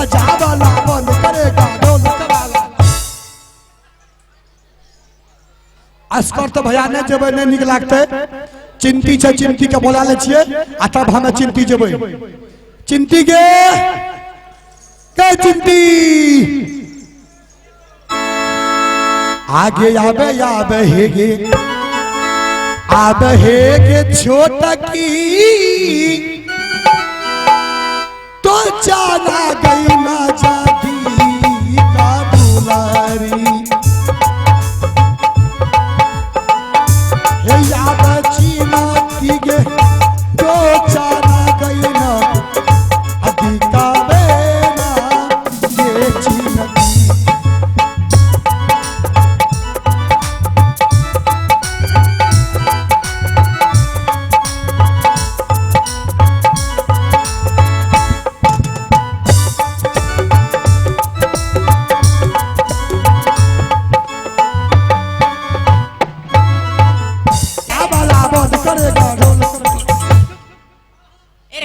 बजावला बंद करेगा ढोलक वाला। अस्कर तो भैया नहीं जब नहीं निक लागते चिंती छे चिंती के बोला ले छिए आ तब हमें चिंती जेबै चिंती के चिंती आगे आबे हेगे छोटा की तो चला गई ना जाती का दुलारी हे याद चीना की गे तो चला गई ना अधिका बेना ये चीना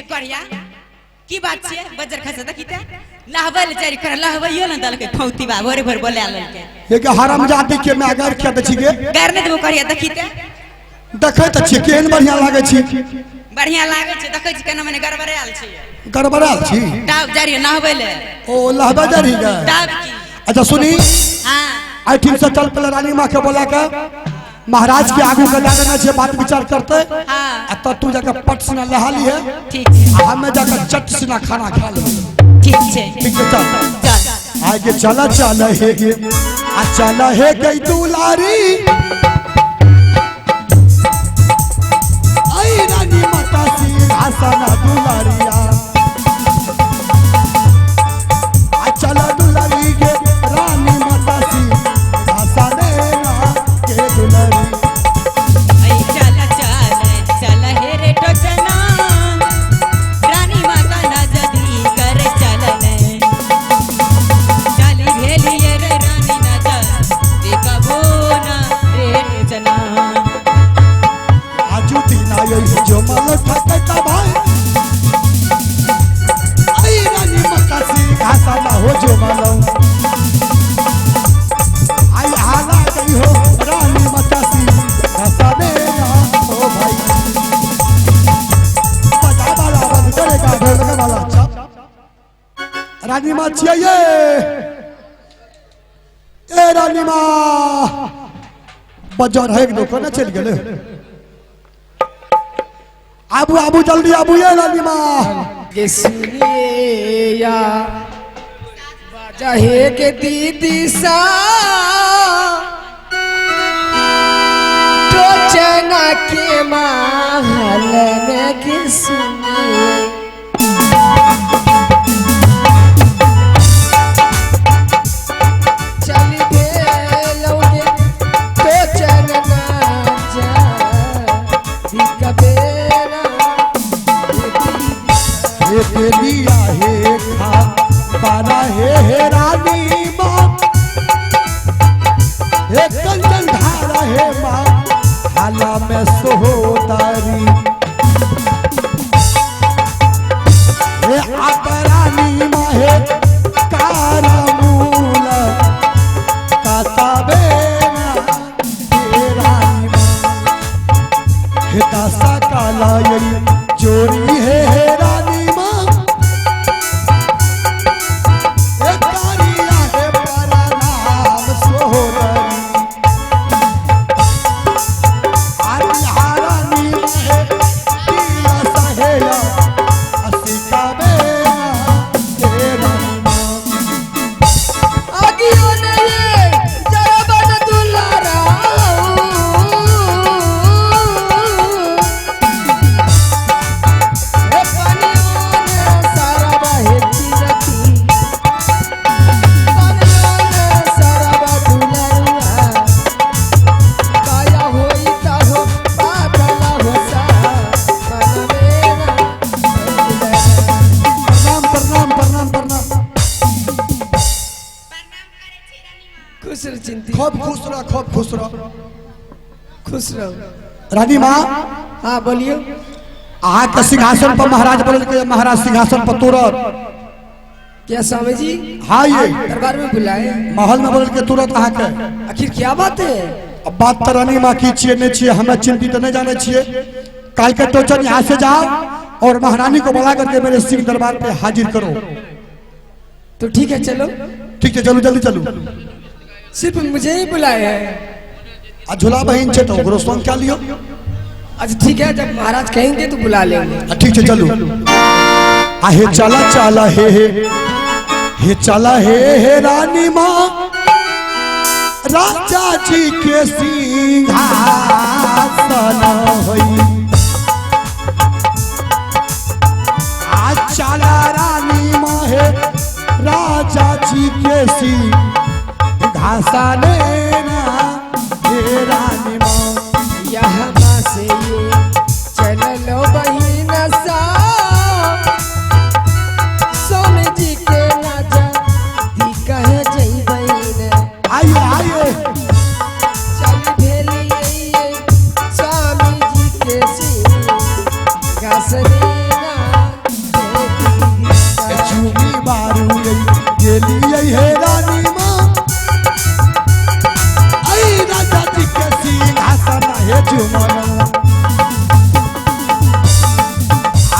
की बात छे बजर खसे देखिते लहबल जारी कर लहबइयो न दल के फौती बा भोरे भोर बोले आलन के ये के हराम जाति के मैं अगर क्या दछि के गैर ने देबो करिया देखिते देखै त छी केहन बढ़िया लागे छी बढ़िया लागे छी देखै छी केना मने गड़बड़ाल छी गड़बड़ाल छी डाब जारी लहबले ओ लहबा जारी गे डाब की अच्छा सुनी हां आई ठीक से चल पहले रानी मां के बोला के महाराज के आगू के जाना छे बात विचार करते हां त तू जाके पट से लहा ली है ठीक है हमें जाके चट से खाना खा ले ठीक है चल आगे चला हे गे आ चला हे गई दुलारी आई रानी माता सी आसना दुलारिया आ चला दुलारी गे रानी माता सी आसने ना के दुलारी आई चला हे रे टोचना रानी माता ना जदी कर चलने चली भेलिए रे रानी ना जा देखबो ना रे टोचना आजू तीना ये जो मल ठकता भाई आई रानी माता सी घासा ना हो जो मालो आई आला गई हो रानी माता सी घासा देना ओ भाई बजा वाला बंद करेगा ढोलक वाला अच्छा रानी मां छिए ए रानी मां बजा रहे देखो ना चल गेले आबू आबू जल्दी आबू ये रानी मां के सुनिए या बाजा हे के दीदी सा टोचना के महल ने के सुनिए चली भेलौगे टोचना जा दिकबेरा हे तेलिया हे खा बाना हे रानी मां हे कंचन धारा हे मां हाला में सोहदारी हे आकरानी मां हे कारमूल कासाबेना हे रानी मां हे कासा काला यही जोरी हे रानी मां हे कारिया हे परनाम सोहदरी आरी हारानी हे दिया सहेया असिका बेना हे रानी मां आगियो नहीं जरा बन दुलारा हे पानियों ने सारा बहे चिरकी पानियों ने सारा बदुलारा काया होई ता हो बादला हो सा बनवेना प्रणाम प्रणाम प्रणाम प्रणाम खुश रह चिंती खूब खुश रह खुश रहो रानी मां हाँ बोलियो आहा के सिंहासन पर महाराज बोले के महाराज सिंहासन पर तोरत क्या स्वामी जी हाँ ये दरबार में बुलाए? महल में बोल के तुरंत अहाँ के आखिर क्या बात है? अब बात तो रानी माँ की छिए नहीं छिए, हमें चिंतित नहीं जाने छिए। काल के टोचन यहाँ से जाओ और महारानी को बुला करके मेरे सिंह दरबार पे हाजिर करो। तो ठीक है चलो। ठीक है चलो जल्दी चलो। सिर्फ मुझे ही बुलाया है? झूला बहन छे तो गुरुस्वामी क्या लियो। अच्छा ठीक है, जब महाराज कहेंगे तो बुला लेंगे। ठीक है चलो। आहे चला चला हे चला हे रानी माँ राजा जी के सिंहासन होई। आज चला रानी माँ हे राजा जी के सिंहासन हे रानी माँ। यहाँ से ये चल लो बहिन सा स्वामी जी के राजा दी कहे जई बहिन। आइए आइए चल भेलिए स्वामी जी के सिंहासन चूमी बारू गेलिए हे रानी माँ आई राजा जी के सिंहासन हे झुमना।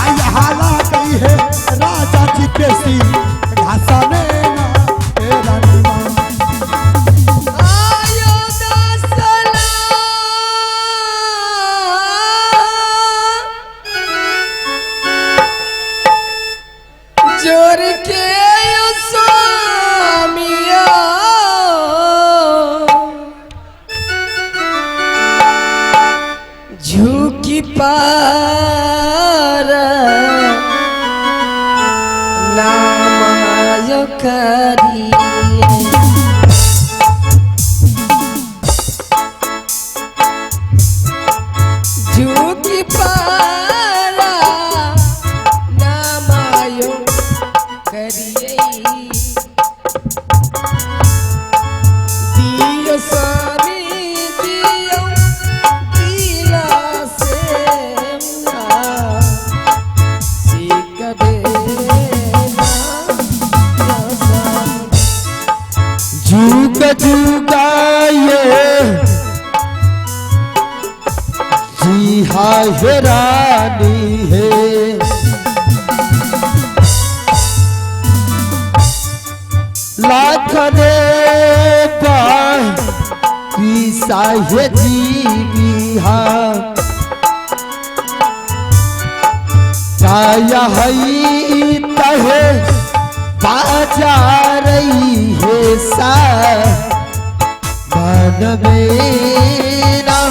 आई हाला गई है राजा जी के सिंहासन हे रानी माँ। आयो दसला जोर के यो स्वामिया झुकी पार नाम करी झुकी पारा नामायो करिए दियो स्वामी दियो दिला से कबे जुग जुगाए जी हाँ हे रानी है लाख रे पीसा है जीवी हाँ छाया है तहे बाजा रही है सा मन मेरा।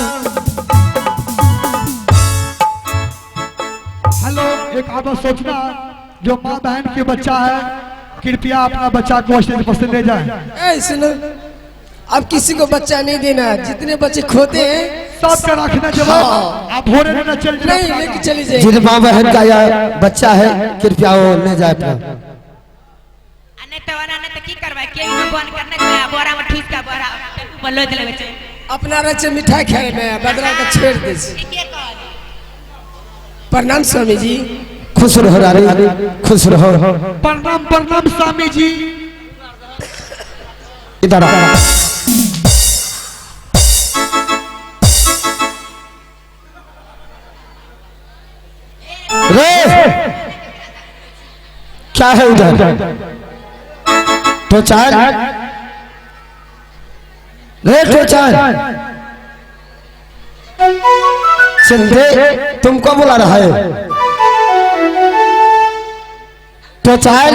हेलो एक आदमी सोचना जो माँ बहन के बच्चा है कृपया अपना बच्चा को स्टेज पर से ले जाए। ए सुनो, अब किसी को बच्चा नहीं देना, जितने बच्चे खोते हैं सबका रखना जवाब। आप भोरे न चल जाए। नहीं लेके चली जाएगी। जिन माँ बहन का यह बच्चा है कृपया वो ले जाए अपना। अने तो की करवाए के में बंद करने का बोरा में ठीक का बोरा ऊपर लो चले बच्चे अपना रचे मिठाई खाए में बदला का छेड़ दे। के कहल प्रणाम स्वामी जी। खुश रहो रानी खुश रहो। प्रणाम प्रणाम स्वामी जी। इधर आ। रे क्या है उधर तो चाल रे तो चाल सिंधे तुमको बुला रहा है तो चाल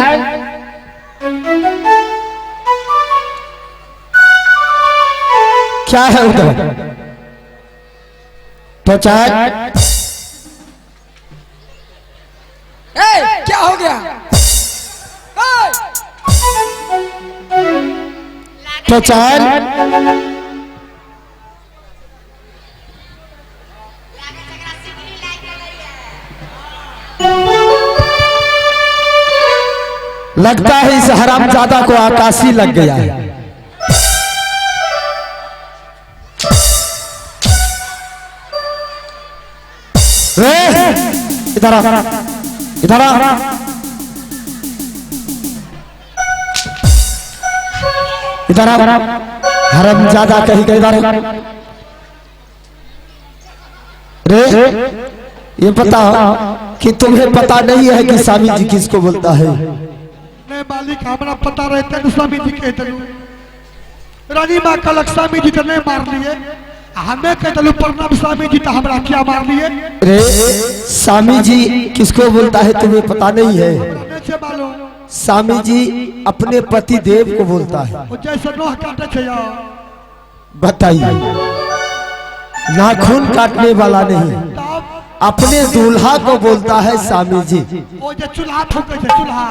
क्या है उधर तो चाल ए, क्या हो गया? तो चाल लगता है इस हरामजादा को आकाशी लग गया है। इधर आ इधर आ इधर हरामजादा कहीं का इधर रे ये पता कि तुम्हें पता नहीं है कि स्वामी जी किसको बोलता है। नहीं मालिक हमरा पता रहते तो स्वामी जी कहते रानी माँ कलक स्वामी जी तो नहीं मार लिए हमें कहते प्रणाम स्वामी जी तो हमरा क्या मार लिए। रे स्वामी जी किसको बोलता है तुम्हें पता नहीं है। से मालूम स्वामी जी अपने पति देव को बोलता है। वो जैसे नोह काटे थे यार बताइए नाखून काटने वाला नहीं तब अपने दूल्हा को बोलता है स्वामी जी। वो जो चूल्हा फूके थे चूल्हा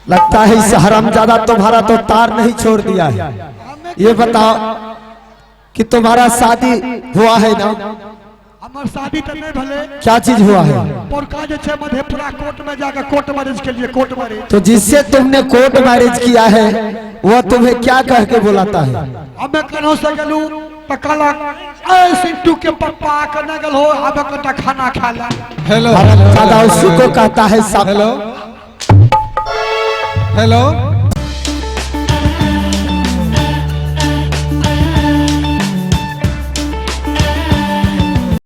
लगता है इस हरामजादा तुम्हारा तो तार नहीं छोड़ दिया है। ये बताओ कि तुम्हारा शादी हुआ है ना। हमार शादी तो नहीं भले क्या चीज हुआ है। पोरका जो छे मधेपुरा कोर्ट में जाकर कोर्ट मैरिज के लिए कोर्ट मैरिज तो जिससे तुमने कोर्ट मैरिज किया है वह तुम्हें क्या कह के बुलाता है। हमें कनो से गेलू तो कहलक ए सिंटू के पप्पा कने गेल हो हमें कटा खाना खा ला। हरामजादा उसी को कहता है। Hello hello